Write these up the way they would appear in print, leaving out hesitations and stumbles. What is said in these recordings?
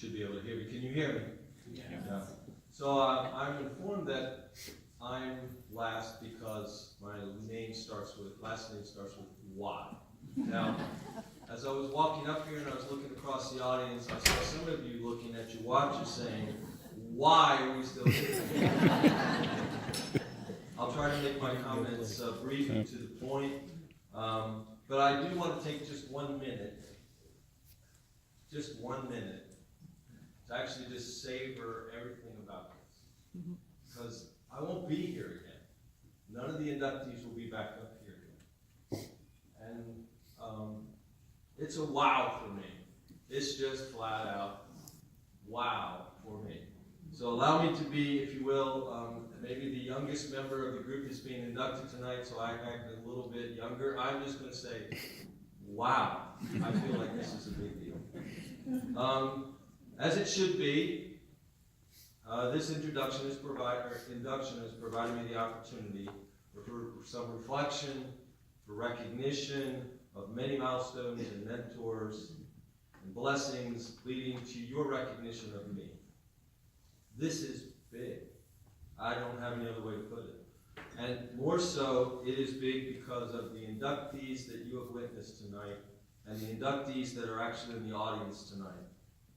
should be able to hear me. Can you hear me? Yeah. Yeah. So I'm informed that I'm last because my last name starts with Y. Now, as I was walking up here and I was looking across the audience, I saw some of you looking at your watches saying, why are we still here? I'll try to make my comments brief and to the point, but I do want to take just 1 minute, to actually just savor everything about this. Because I won't be here again. None of the inductees will be back up here again. And it's a wow for me. It's just flat out wow for me. So allow me to be, if you will, maybe the youngest member of the group is being inducted tonight, so I act a little bit younger. I'm just going to say, wow. I feel like this is a big deal. As it should be, this induction has provided me the opportunity for some reflection, for recognition of many milestones and mentors and blessings leading to your recognition of me. This is big. I don't have any other way to put it. And more so, it is big because of the inductees that you have witnessed tonight and the inductees that are actually in the audience tonight.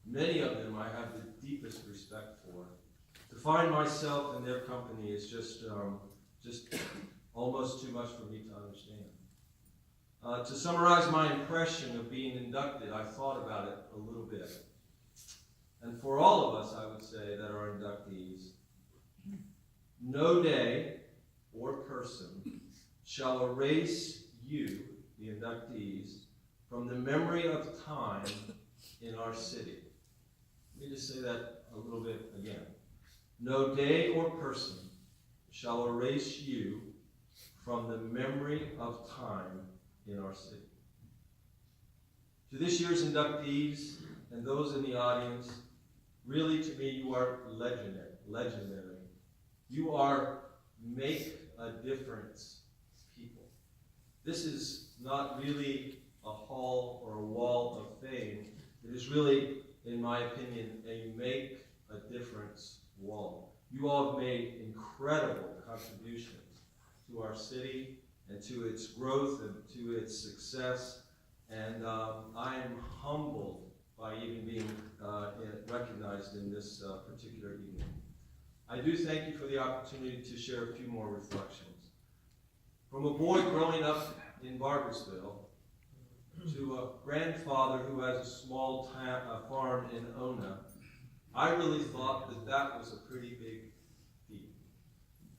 Many of them I have the deepest respect for. To find myself in their company is just almost too much for me to understand. To summarize my impression of being inducted, I thought about it a little bit. And for all of us, I would say, that are inductees, no day or person shall erase you, the inductees, from the memory of time in our city. Let me just say that a little bit again. No day or person shall erase you from the memory of time in our city. To this year's inductees and those in the audience, really to me you are legendary. You are make a difference people. This is not really a hall or a wall of fame. It is really, in my opinion, a make a difference wall. You all have made incredible contributions to our city and to its growth and to its success. And I am humbled by even being recognized in this particular evening. I do thank you for the opportunity to share a few more reflections. From a boy growing up in Barbersville to a grandfather who has a small farm in Ona, I really thought that that was a pretty big feat.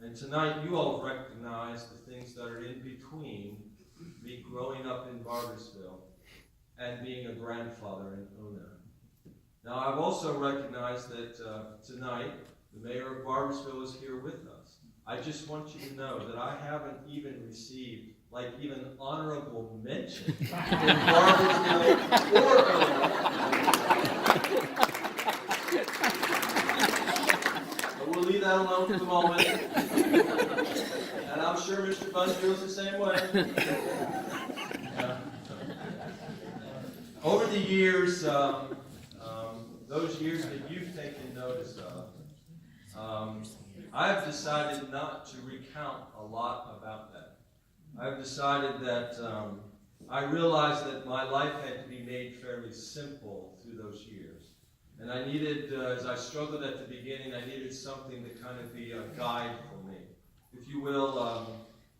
And tonight you all recognize the things that are in between me growing up in Barbersville and being a grandfather in Ona. Now I've also recognized that tonight the mayor of Barbersville is here with us. I just want you to know that I haven't even received even honorable mention in Barbersville or Ona. But we'll leave that alone for the moment. And I'm sure Mr. Bunn feels the same way. Over the years, those years that you've taken notice of, I've decided not to recount a lot about that. I've decided that I realized that my life had to be made fairly simple through those years. And I needed, as I struggled at the beginning, I needed something to kind of be a guide for me. If you will,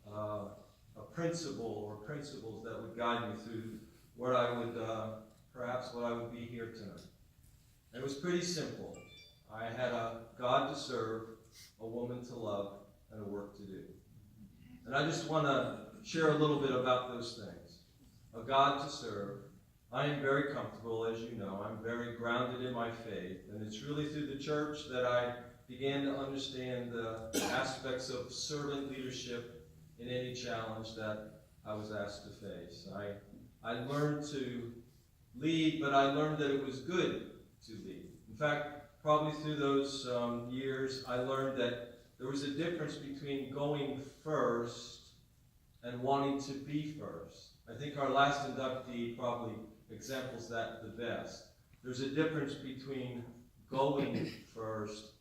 a principle or principles that would guide me through where I would, perhaps what I would be here tonight. It was pretty simple. I had a God to serve, a woman to love, and a work to do. And I just want to share a little bit about those things. A God to serve. I am very comfortable, as you know. I'm very grounded in my faith. And it's really through the church that I began to understand the aspects of servant leadership in any challenge that I was asked to face. I learned to lead, but I learned that it was good to lead. In fact, probably through those years, I learned that there was a difference between going first and wanting to be first. I think our last inductee probably examples that the best. there's a difference between going first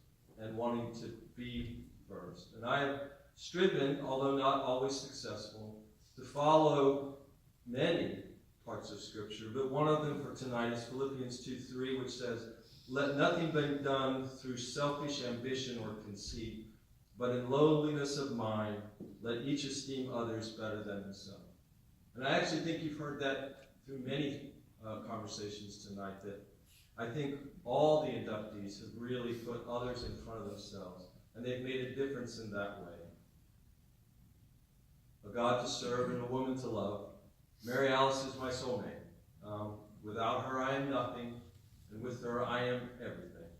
and wanting to be first. And I have striven, although not always successful, to follow many parts of Scripture, but one of them for tonight is Philippians 2:3, which says, "Let nothing be done through selfish ambition or conceit, but in lowliness of mind, let each esteem others better than himself." And I actually think you've heard that through many conversations tonight, that I think all the inductees have really put others in front of themselves, and they've made a difference in that way. A God to serve and a woman to love. Mary Alice is my soulmate. Without her, I am nothing, and with her, I am everything.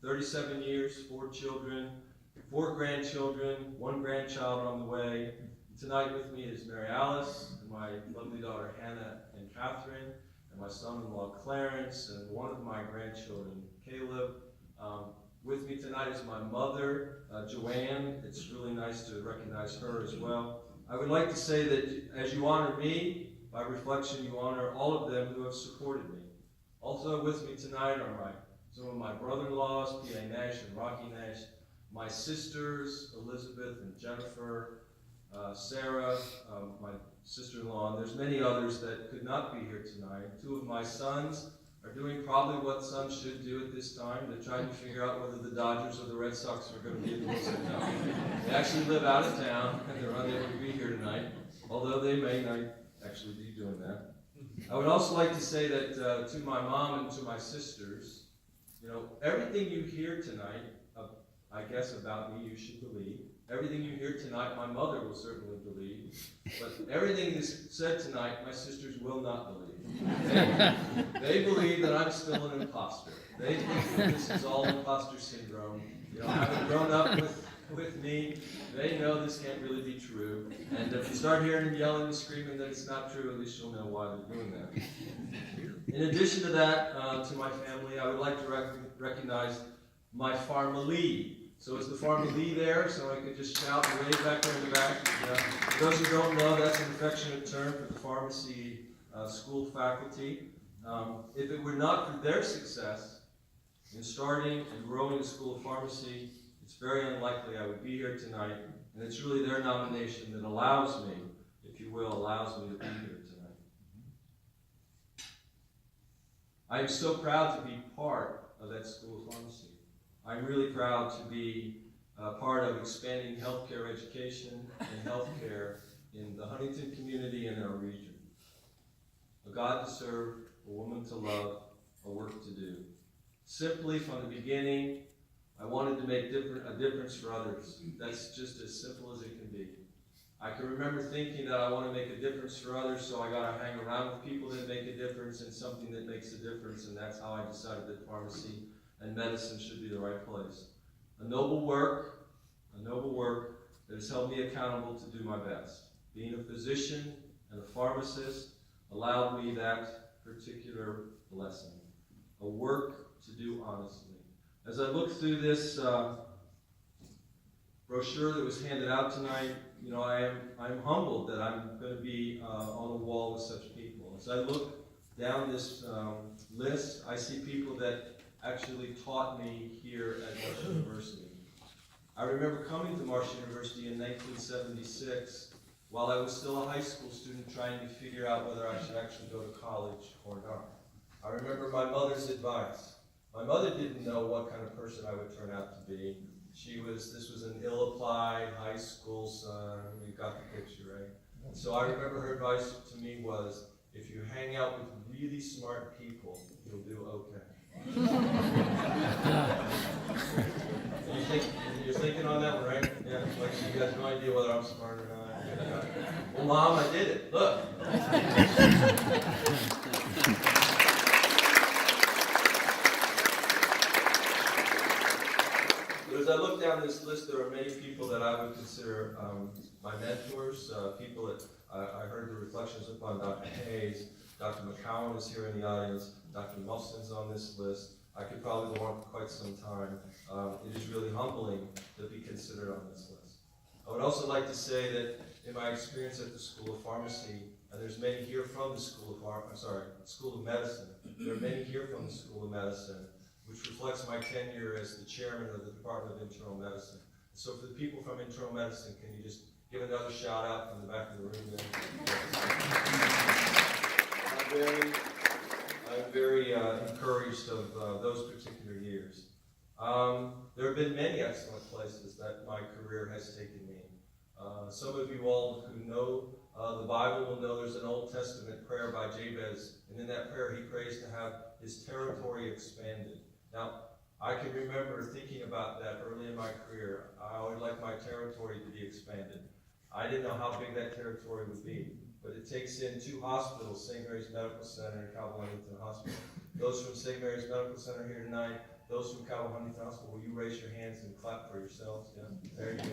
37 years, 4 children, 4 grandchildren, 1 grandchild on the way. Tonight with me is Mary Alice, and my lovely daughter Hannah and Catherine, and my son-in-law Clarence, and one of my grandchildren, Caleb. With me tonight is my mother, Joanne. It's really nice to recognize her as well. I would like to say that as you honor me, by reflection, you honor all of them who have supported me. Also with me tonight are some of my brother-in-laws, P.A. Nash and Rocky Nash, my sisters, Elizabeth and Jennifer, Sarah, my sister-in-law, and there's many others that could not be here tonight. 2 of my sons are doing probably what sons should do at this time. They're trying to figure out whether the Dodgers or the Red Sox are going to be in the World Series. They actually live out of town, and they're unable to be here tonight, although they may not actually be doing that. I would also like to say that to my mom and to my sisters, everything you hear tonight, I guess about me, you should believe. Everything you hear tonight, my mother will certainly believe. But everything that's said tonight, my sisters will not believe. They believe that I'm still an imposter. They think that this is all imposter syndrome. Having grown up with me, they know this can't really be true. And if you start hearing them yelling and screaming that it's not true, at least you'll know why they're doing that. In addition to that, to my family, I would like to recognize my family. So is the family there? So I could just shout and wave back there in the back. For those who don't know, that's an affectionate term for the pharmacy school faculty. If it were not for their success in starting and growing the School of Pharmacy, it's very unlikely I would be here tonight. And it's really their nomination that allows me, if you will, allows me to be here tonight. I am so proud to be part of that School of Pharmacy. I'm really proud to be part of expanding healthcare education and healthcare in the Huntington community and our region. A God to serve, a woman to love, a work to do. Simply from the beginning, I wanted to make a difference for others. That's just as simple as it can be. I can remember thinking that I want to make a difference for others, so I got to hang around with people that make a difference and something that makes a difference, and that's how I decided that pharmacy and medicine should be the right place. A noble work that has held me accountable to do my best. Being a physician and a pharmacist allowed me that particular blessing. A work to do honestly. As I look through this brochure that was handed out tonight, I'm humbled that I'm going to be on a wall with such people. As I look down this list, I see people that actually taught me here at Marsh University. I remember coming to Marsh University in 1976 while I was still a high school student trying to figure out whether I should actually go to college or not. I remember my mother's advice. My mother didn't know what kind of person I would turn out to be. This was an ill-applied high school son. You got the picture, right? So I remember her advice to me was, if you hang out with really smart people, you'll do okay. You're thinking on that one, right? Yeah, like you got no idea whether I'm smart or not. Yeah. Well, Mom, I did it. Look. But as I look down this list, there are many people that I would consider my mentors, people that I heard the reflections upon Dr. Hayes. Dr. McCowan is here in the audience. Dr. Muffson's on this list. I could probably go on for quite some time. It is really humbling to be considered on this list. I would also like to say that in my experience at the School of Pharmacy, and there's many here from the School of Medicine. There are many here from the School of Medicine, which reflects my tenure as the chairman of the Department of Internal Medicine. So for the people from Internal Medicine, can you just give another shout out from the back of the room there? I'm very encouraged of those particular years. There have been many excellent places that my career has taken me. Some of you all who know the Bible will know there's an Old Testament prayer by Jabez, and in that prayer he prays to have his territory expanded. Now, I can remember thinking about that early in my career. I would like my territory to be expanded. I didn't know how big that territory would be, but it takes in 2 hospitals, St. Mary's Medical Center and Calvary Huntington Hospital. Those from St. Mary's Medical Center here tonight, those from Calvary Huntington Hospital, will you raise your hands and clap for yourselves? Yeah, there you go.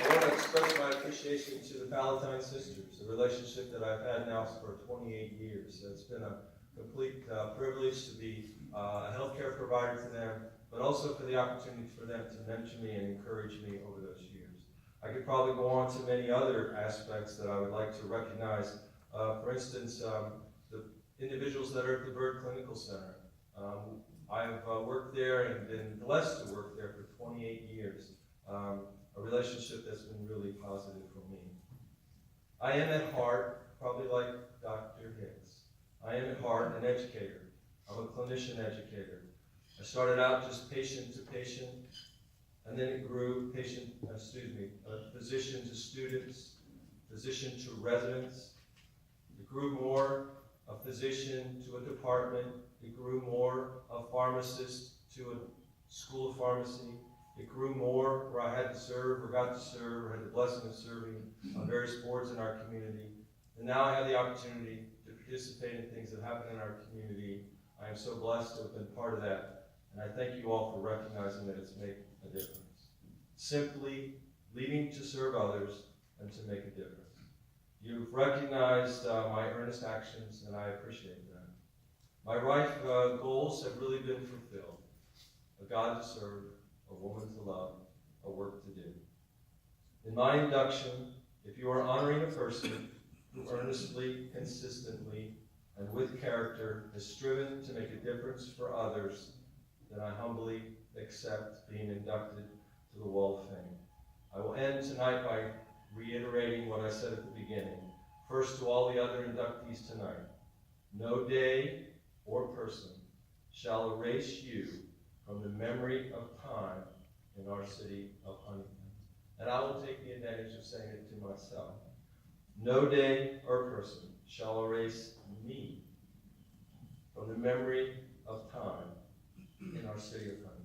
I want to express my appreciation to the Palatine Sisters, a relationship that I've had now for 28 years. It's been a complete privilege to be a healthcare provider to them, but also for the opportunity for them to mentor me and encourage me over those years. I could probably go on to many other aspects that I would like to recognize. For instance, the individuals that are at the Bird Clinical Center. I've worked there and been blessed to work there for 28 years. A relationship that's been really positive for me. I am at heart, probably like Dr. Hicks, I am at heart an educator. I'm a clinician educator. I started out just patient to patient, and then it grew physician to students, physician to residents. It grew more a physician to a department. It grew more a pharmacist to a school of pharmacy. It grew more where I had to serve, or got to serve, or had the blessing of serving on various boards in our community. And now I have the opportunity to participate in things that happen in our community. I am so blessed to have been part of that. And I thank you all for recognizing that it's made a difference. Simply leading to serve others and to make a difference. You've recognized my earnest actions, and I appreciate that. My life goals have really been fulfilled. A God to serve, a woman to love, a work to do. In my induction, if you are honoring a person who earnestly, consistently, and with character has striven to make a difference for others, then I humbly accept being inducted to the Wall of Fame. I will end tonight by reiterating what I said at the beginning. First, to all the other inductees tonight, no day or person shall erase you from the memory of time in our city of Huntington. And I will take the advantage of saying it to myself. No day or person shall erase me from the memory of time in our city of Huntington.